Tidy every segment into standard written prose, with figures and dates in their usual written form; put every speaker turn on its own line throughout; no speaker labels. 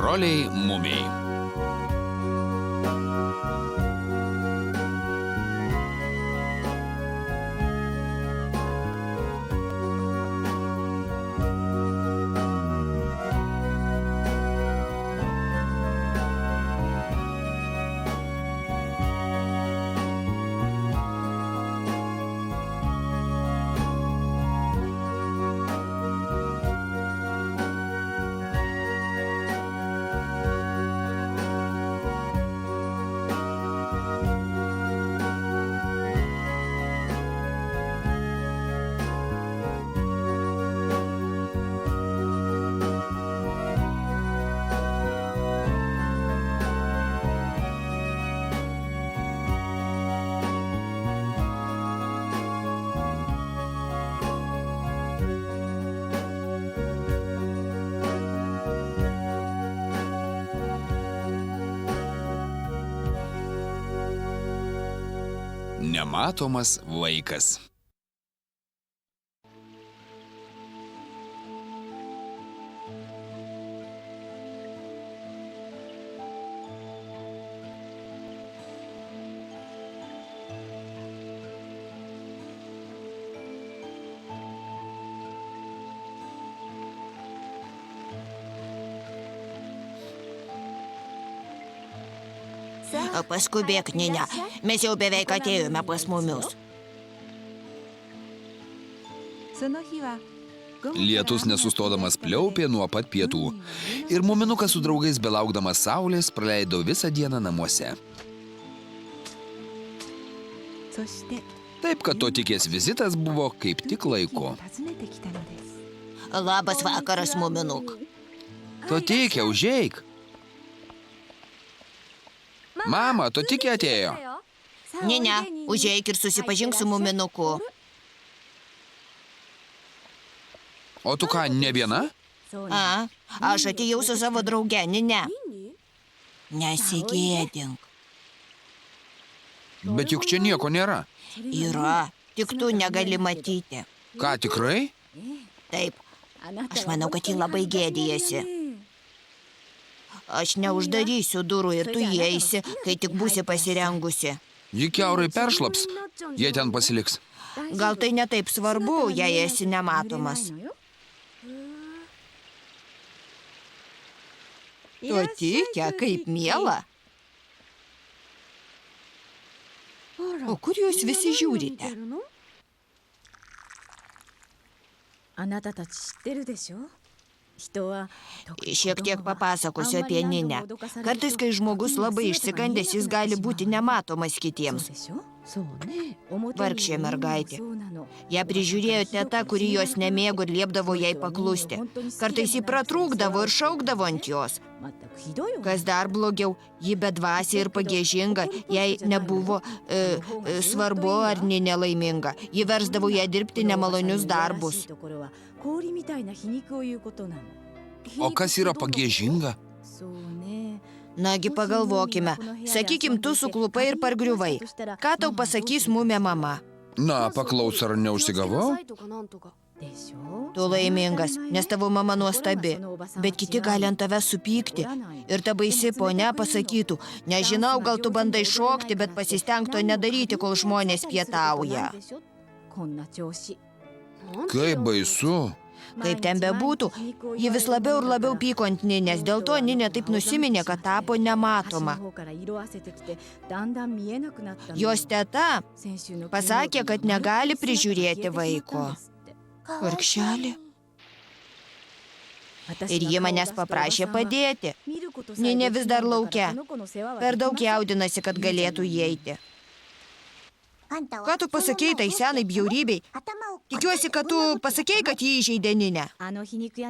Broliai mumiai. Nematomas vaikas.
Paskubėk, Nine, mes jau beveik atėjome pas mumius.
Lietus nesustodamas pliaupė nuo pat pietų. Ir muminukas su draugais belaukdamas saulės praleido visą dieną namuose. Taip, kad to tikės vizitas buvo kaip tik laiku.
Labas vakaras, muminuk.
To tikė, užeik. Mama, to tikė atėjo.
Nine, užeik ir susipažink su muminuku.
O tu ką, ne viena?
Aš atėjau su savo drauge, Nine. Nesigėdink.
Bet juk čia nieko nėra.
Yra, tik tu negali matyti.
Ką, tikrai?
Taip, aš manau, kad ji labai gėdijasi. Aš neuždarysiu durų ir tu įeisi, kai tik būsi pasirengusi.
Ji kiaurai peršlaps, jie ten pasiliks.
Gal tai netaip svarbu, jei esi nematomas. To tikė, kaip miela. O kur jūs visi žiūrite? Šiek tiek papasakosiu apie Ninę. Kartais, kai žmogus labai išsigandęs, jis gali būti nematomas kitiems. Vargšė mergaitė. Ją prižiūrėjo teta, kuri jos nemėgo ir liepdavo jai paklusti. Kartais ji pratrūkdavo ir šaukdavo ant jos. Kas dar blogiau, ji bedvasė ir pagiežinga, jai nebuvo svarbu ar nelaiminga. Ji versdavo ją dirbti nemalonius darbus.
O kas yra pagiežinga?
Nagi pagalvokime. Sakykim, tu suklupai ir pargriuvai. Ką tau pasakys mumė mama?
Na, paklaus, ar neužsigavau?
Tu laimingas, nes tavo mama nuostabi. Bet kiti gali ant tave supykti. Ir ta baisi ponia pasakytų, nežinau, gal tu bandai šokti, bet pasisteng to nedaryti, kol žmonės pietauja.
Kaip baisu.
Kaip ten bebūtų, ji vis labiau ir labiau pyko ant Ninės. Dėl to Ninė taip nusiminė, kad tapo nematoma. Jos teta pasakė, kad negali prižiūrėti vaiko. Vargšelė. Ir ji manęs paprašė padėti. Ninė vis dar lauke. Per daug jaudinasi, kad galėtų įeiti. Ką tu pasakei tai senai bjaurybei? Tikiuosi, kad tu pasakei, kad jį įžeidė Ninę.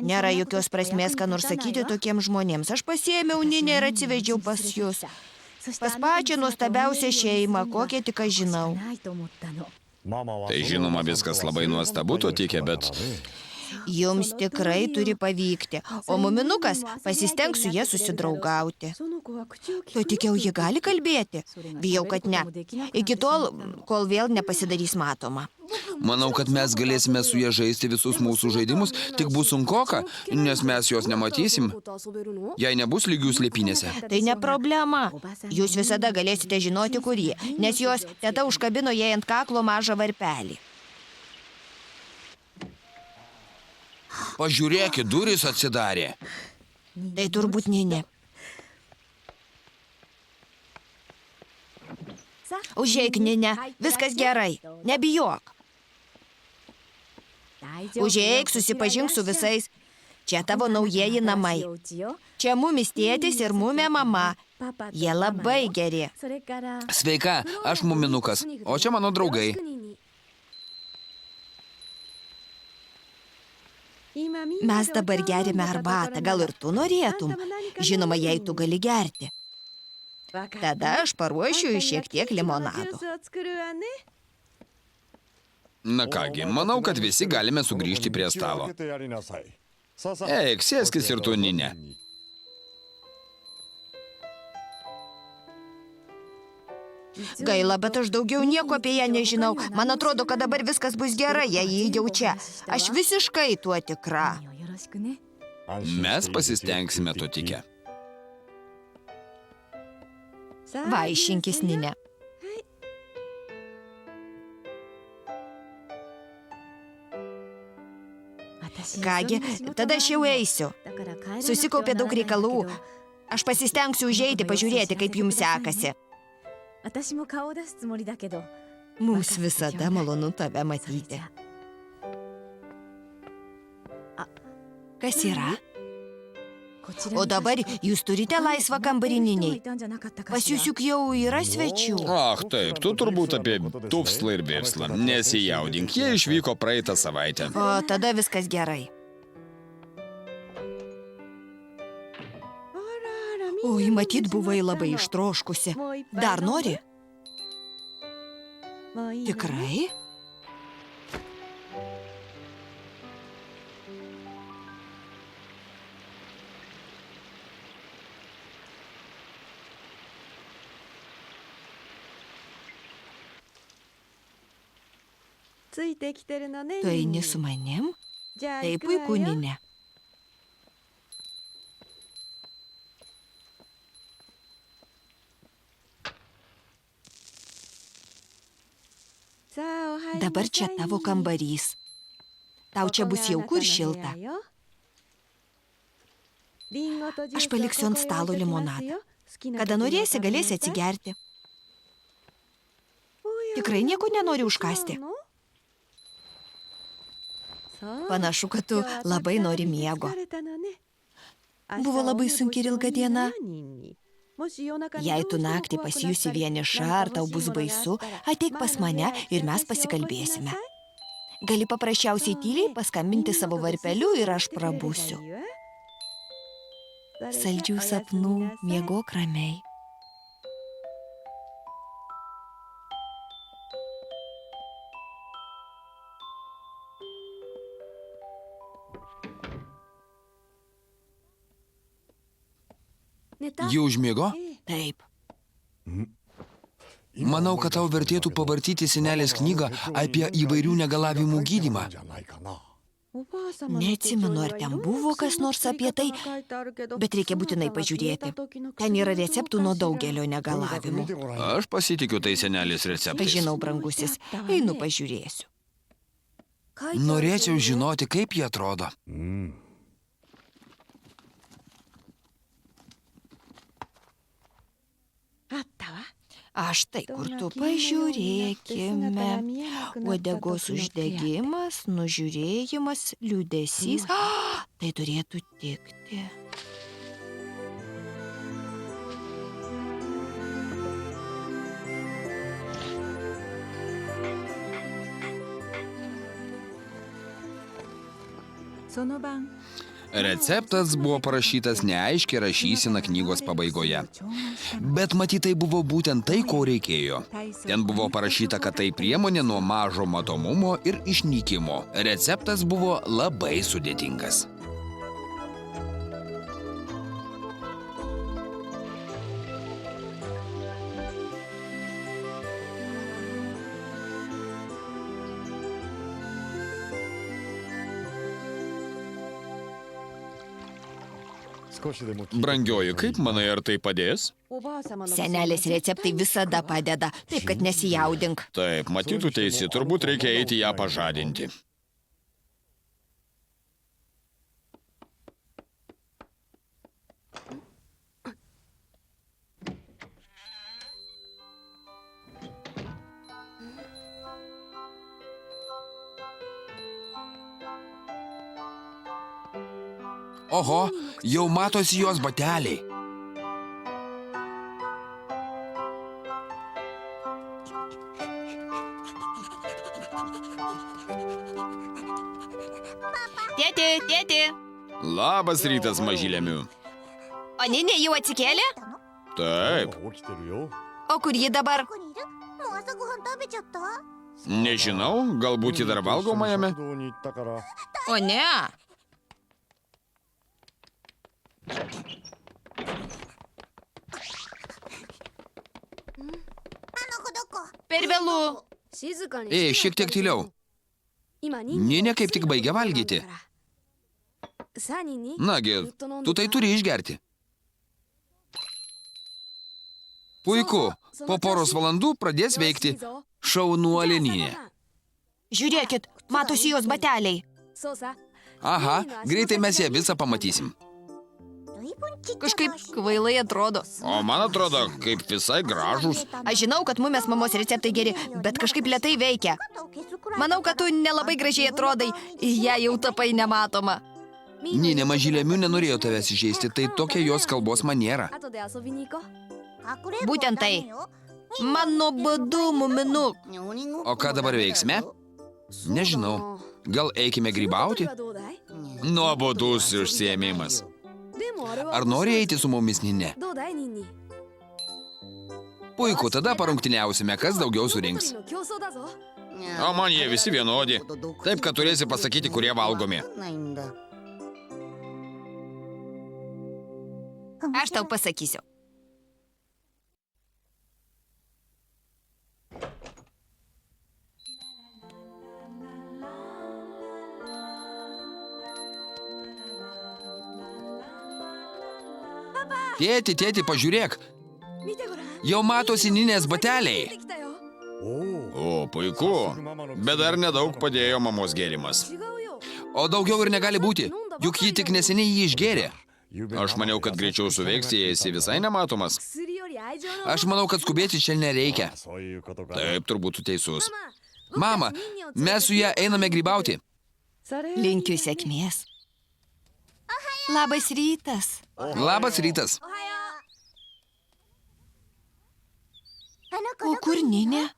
Nėra jokios prasmės, ką nors sakyti tokiems žmonėms. Aš pasiėmiau Ninę ir atsivežiau pas jūs. Pas pačią nuostabiausią šeimą, kokią tik aš žinau.
Tai žinoma, viskas labai nuostabu, to tikė, bet
Jums tikrai turi pavykti, o muminukas pasistengs su jie susidraugauti. Tu tikiau, ji gali kalbėti? Bijau, kad ne. Iki tol, kol vėl nepasidarys matoma.
Manau, kad mes galėsime su jie žaisti visus mūsų žaidimus, tik bus sunkoka, nes mes jos nematysim, jei nebus lygių slėpynėse.
Tai ne problema. Jūs visada galėsite žinoti, kur jie, nes jos teta užkabino jai ant kaklo mažą varpelį.
Pažiūrėkit, durys atsidarė.
Tai turbūt Ninė. Užeik, Ninė, viskas gerai, nebijok. Užeik, susipažink su visais. Čia tavo naujieji namai. Čia mumis tėtis ir mumė mama. Jie labai geri.
Sveika, aš muminukas, o čia mano draugai.
Mes dabar gerime arbatą, gal ir tu norėtum. Žinoma, jei tu gali gerti. Tada aš paruošiu šiek tiek limonado.
Na kągi, manau, kad visi galime sugrįžti prie stalo. Eik, sėskis ir tu, Ninė.
Gaila, bet aš daugiau nieko apie ją nežinau. Man atrodo, kad dabar viskas bus gerai, jei ji jau čia. Aš visiškai tuo tikra.
Mes pasistengsime to tikę.
Vaišinkis, Ninė. Kągi, tada aš jau eisiu. Susikaupė daug reikalų. Aš pasistengsiu užeiti, pažiūrėti, kaip jums sekasi. Mums visada malonu tave matyti. Kas yra? O dabar jūs turite laisvą kambarį, Ninei. Pas jūs juk jau yra svečių.
Ach, taip, tu turbūt apie Tufslą ir Bivslą. Nesijaudink, jie išvyko praeitą savaitę.
O tada viskas gerai. Oi, matyt, buvai labai ištroškusi. Dar nori? Tikrai? Tu eini su manim? Tai puiku, Ninė. Dabar čia tavo kambarys. Tau čia bus jauku ir šilta. Aš paliksiu ant stalo limonadą. Kada norėsi, galėsi atsigerti. Tikrai nieko nenori užkasti? Panašu, kad tu labai nori miego. Buvo labai sunki ir ilga diena. Jei tu naktį pasijusi vieniša ar tau bus baisu, ateik pas mane ir mes pasikalbėsime. Gali paprasčiausiai tyliai paskambinti savo varpeliu ir aš prabusiu. Saldžių sapnų, miegok ramiai.
Ji užmiego?
Taip.
Manau, kad tau vertėtų pavartyti senelės knygą apie įvairių negalavimų gydymą.
Neatsimenu, ar ten buvo kas nors apie tai, bet reikia būtinai pažiūrėti. Ten yra receptų nuo daugelio negalavimų.
Aš pasitikiu tai senelės receptais.
Žinau, brangusis, einu pažiūrėsiu.
Norėčiau žinoti, kaip jie atrodo.
Aš tai, kur tu pažiūrėkime. Uodegos uždegimas, nužiūrėjimas, liūdesys. Tai turėtų tikti.
Receptas buvo parašytas neaiškiai rašysena knygos pabaigoje. Bet matyt, tai buvo būtent tai, ko reikėjo. Ten buvo parašyta, kad tai priemonė nuo mažo matomumo ir išnykimo. Receptas buvo labai sudėtingas. Brangioji, kaip manai, ar tai padės?
Senelės receptai visada padeda, taip kad nesijaudink.
Taip, matytų teisi, turbūt reikia eiti ją pažadinti. Oho, jau matosi jos bateliai.
Tėti.
Labas rytas, mažylėmiu.
O Ninė jau atsikėlė?
Taip,
O kur ji dabar?
nežinau, galbūt ji dar valgomajame.
O ne. Per vėlų.
Ei, šiek tiek tyliau. Ninė kaip tik baigė valgyti. Nagi, tu tai turi išgerti. Puiku, po poros valandų pradės veikti. Šaunuolė Ninė.
Žiūrėkit, matosi jos bateliai.
Aha, greitai mes ją visą pamatysim.
Kažkaip kvailai atrodo.
O man atrodo, kaip visai gražus.
Aš žinau, kad mumės mamos receptai geri, bet kažkaip lėtai veikia. Manau, kad tu nelabai gražiai atrodai, jei jau tapai nematoma.
Ninė mažylėmiu nenorėjo tavęs įžeisti, tai tokia jos kalbos maniera.
Būtent tai. Man nuobodu, muminuk.
O ką dabar veiksime? Nežinau. Gal eikime grybauti? Nuobodus užsiėmimas. Ar nori eiti su mumis, Ninė? Puiku, tada parungtiniausime, kas daugiau surinks. O man jie visi vienodi. Taip, kad turėsi pasakyti, kurie valgomi.
Aš tau pasakysiu.
Tėti, pažiūrėk. Jau matosi Ninės bateliai. O, puiku. Bet dar nedaug padėjo mamos gėrimas. O daugiau ir negali būti, juk ji tik neseniai jį išgėrė. Aš maniau, kad greičiau suveiks, jei esi visai nematomas. Aš manau, kad skubėti čia nereikia. Taip, turbūt tu teisus. Mama, mes su ją einame grybauti.
Linkiu sėkmės. Labas rytas.
Labas rytas.
O kur Ninė?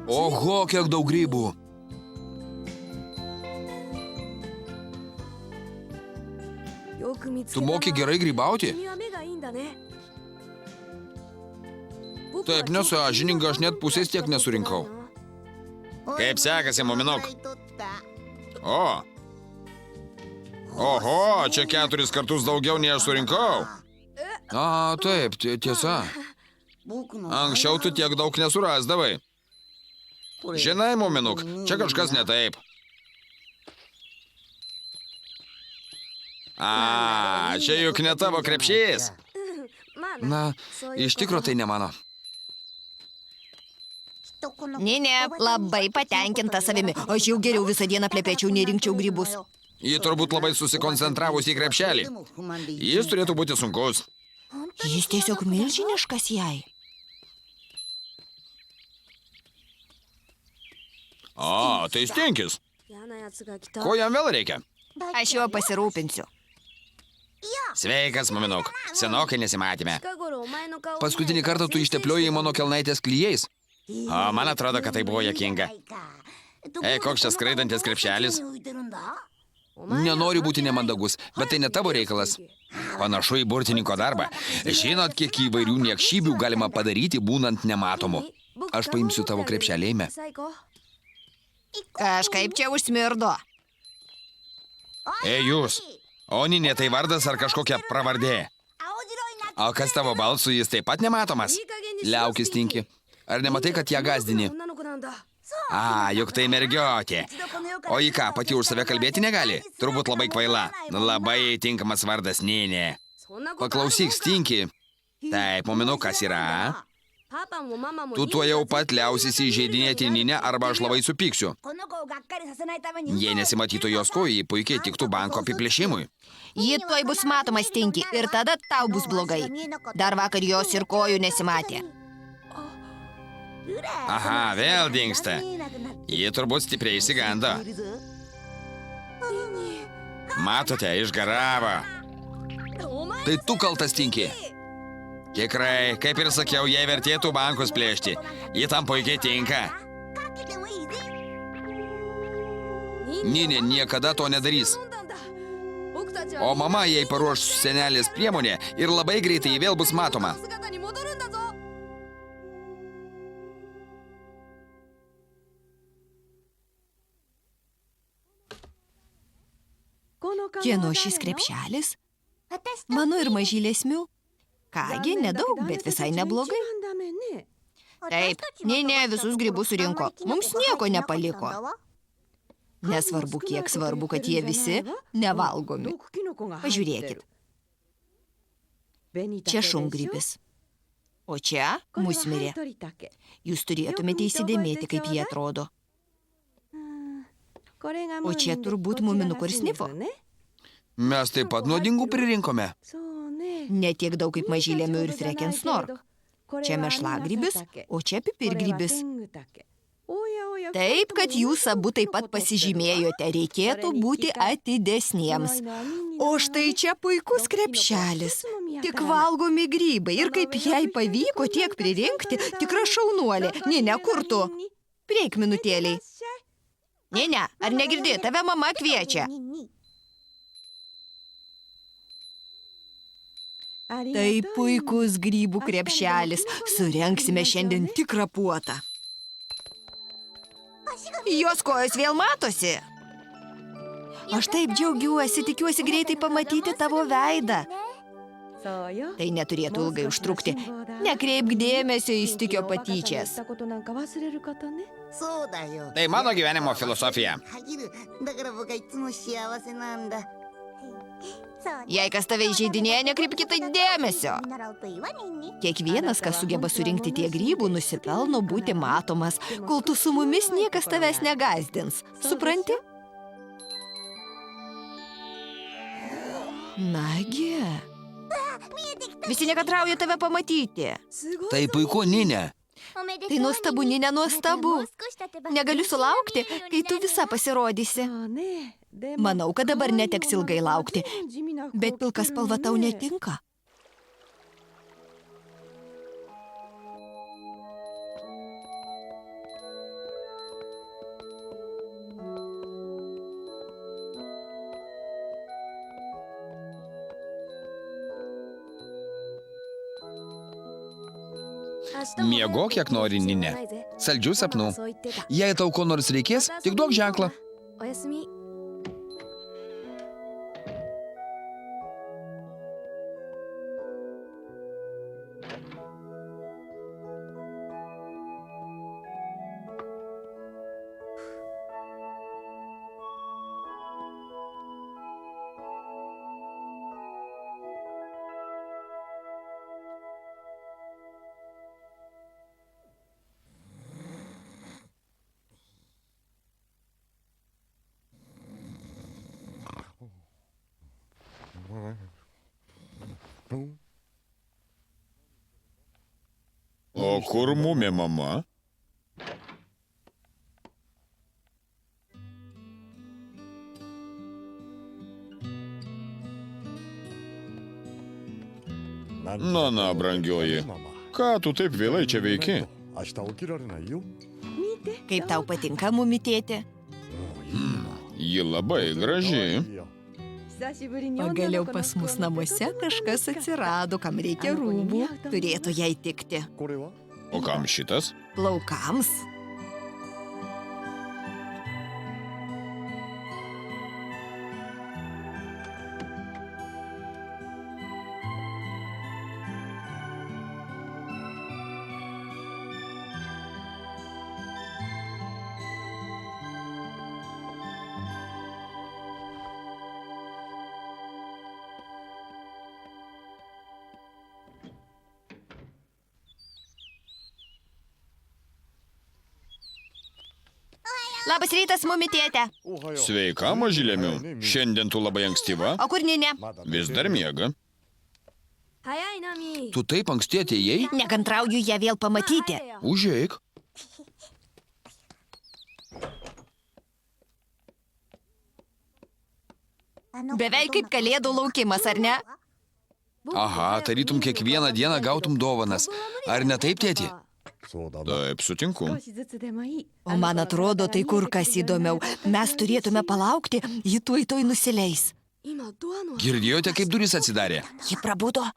Oho, kiek daug grybų. Tu moki gerai grybauti? Taip, nesąžininga, aš net pusės tiek nesurinkau. Kaip sekasi, muminuk? Oho, čia 4 kartus daugiau, nei aš surinkau. Taip, tiesa. Anksčiau tu tiek daug nesurasdavai. Žinai, muminuk, čia kažkas ne taip. Čia juk ne tavo krepšys. Na, iš tikro tai ne mano.
Ninė labai patenkinta savimi. Aš jau geriau visą dieną plepėčiau, nei rinkčiau grybus.
Ji turbūt labai susikoncentravusi į krepšelį. Jis turėtų būti sunkus.
Jis tiesiog milžiniškas jai.
O, tai Stinkis. Ko jam vėl reikia?
Aš juo pasirūpinsiu.
Sveikas, muminuk. Senokai nesimatėme. Paskutinį kartą tu ištepliojai mano kelnaitės klijais. O, man atrodo, kad tai buvo juokinga. Ei, koks čia skraidantis krepšelis? Nenoriu būti nemandagus, bet tai ne tavo reikalas. Panašu į burtininko darbą. Žinot, kiek įvairių niekšybių galima padaryti, būnant nematomu. Aš paimsiu tavo krepšelį, eime.
Kažkaip čia užsmirdo.
Ei, jūs. Oninė tai vardas ar kažkokia pravardė? O kas tavo balsu, jis taip pat nematomas? Liaukis, Tinki. Ar nematai, kad ją gazdini? A, juk tai mergiotė. O į ką, pati už save kalbėti negali? Turbūt labai kvaila. Labai tinkamas vardas, Ninė. Paklausyk, Stinki. Taip, muminukas yra. Tu tuo jau pat liausiasi įžeidinėti Ninę, arba aš labai supyksiu. Jei nesimatytų jos kojų, ji puikiai tiktų banko apiplėšimui.
Ji tuoj bus matomas, Tinki, ir tada tau bus blogai. Dar vakar jos ir kojų nesimatė.
Aha, vėl dingsta. Ji turbūt stipriai išsigando. Matote, išgaravo. Tai tu kaltas, Tinki. Tikrai, kaip ir sakiau, jai vertėtų bankus plėšti. Ji tam puikiai tinka. Ninė niekada to nedarys. O mama jai paruoš senelės priemonę ir labai greitai ji vėl bus matoma.
Kieno šis krepšelis? Mano ir mažylėsmių. Kągi, nedaug, bet visai neblogai. Taip, ne, visus grybus surinko. Mums nieko nepaliko. Nesvarbu, kiek svarbu, kad jie visi nevalgomi. Pažiūrėkit. Čia šungrybis. O čia musmirė. Jūs turėtumėte įsidėmėti, kaip jie atrodo. O čia turbūt muminuko ir snifo.
Mes taip pat nuodingų pririnkome.
Ne tiek daug kaip mažylėmių ir frekensnork. Čia mešlagrybis, o čia pipirgrybis. Taip, kad jūs abu taip pat pasižymėjote, reikėtų būti atidesniems. O štai čia puikus krepšelis. Tik valgomi grybai. Ir kaip jai pavyko tiek pririnkti, tikra šaunuolė. Nine, kur tu? Prieik minutėliai. Nine, ar negirdi, tave mama kviečia. Tai puikus grybų krepšelis. Surenksime šiandien tikrą puotą. Jos kojos vėl matosi. Aš taip džiaugiuosi, tikiuosi greitai pamatyti tavo veidą. Tai neturėtų ilgai užtrukti. Nekreipk dėmesio į stikio patyčias.
Tai mano gyvenimo filosofija.
Jei kas tave įžeidinėja, nekreipkite dėmesio. Kiekvienas, kas sugeba surinkti tiek grybų, nusipelno būti matomas. Kol tu su mumis, niekas tavęs negazdins. Supranti? Nagi. Visi nekatrauja tave pamatyti.
Tai puiku, Ninė.
Tai nuostabu, Nine, nuostabu. Negaliu sulaukti, kai tu visa pasirodysi. Manau, kad dabar neteks ilgai laukti, bet pilka spalva tau netinka.
Miegok, kiek nori, Ninė. Saldžių sapnų. Jei tau ko nors reikės, tik duok ženklą. O kur mumė mama? Na, brangioji, ką tu taip vėlai čia veiki?
Kaip tau patinka mumitėti?
Ji labai graži.
Pagaliau pas mus namuose kažkas atsirado, kam reikia rūbų. Turėtų jai tikti.
O kam šitas?
Plaukams. Labas rytas, mumitėte.
Sveika, mažylėmiu. Šiandien tu labai ankstyva.
O kur Ninė?
Vis dar miega. Tu taip anksti atėjai?
Nekantrauju ją vėl pamatyti.
Užeik.
Beveik kaip kalėdų laukimas, ar ne?
Aha, tarytum kiekvieną dieną gautum dovanas. Ar ne taip, tėti? Taip, sutinku.
O man atrodo, tai kur kas įdomiau. Mes turėtume palaukti, ji tuoj nusileis.
Girdėjote, kaip durys atsidarė?
Ji prabudo.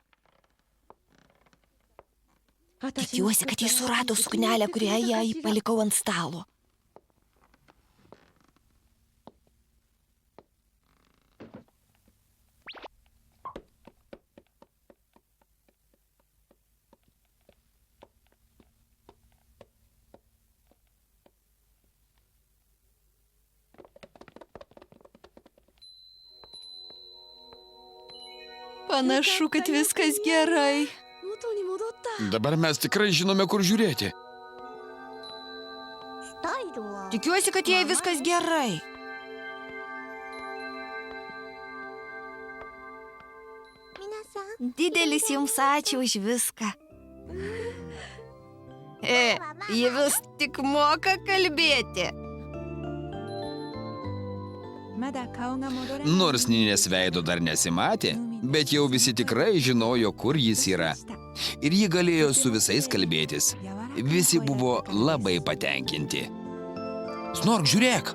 Tikiuosi, kad jis surado suknelę, kurią jai palikau ant stalo. Panašu, kad viskas gerai.
Dabar mes tikrai žinome, kur žiūrėti.
Tikiuosi, kad jai viskas gerai. Didelis jums ačiū už viską. Ji vis tik moka kalbėti.
Nors Ninės veido dar nesimatė, bet jau visi tikrai žinojo, kur jis yra. Ir ji galėjo su visais kalbėtis. Visi buvo labai patenkinti. Snork, žiūrėk!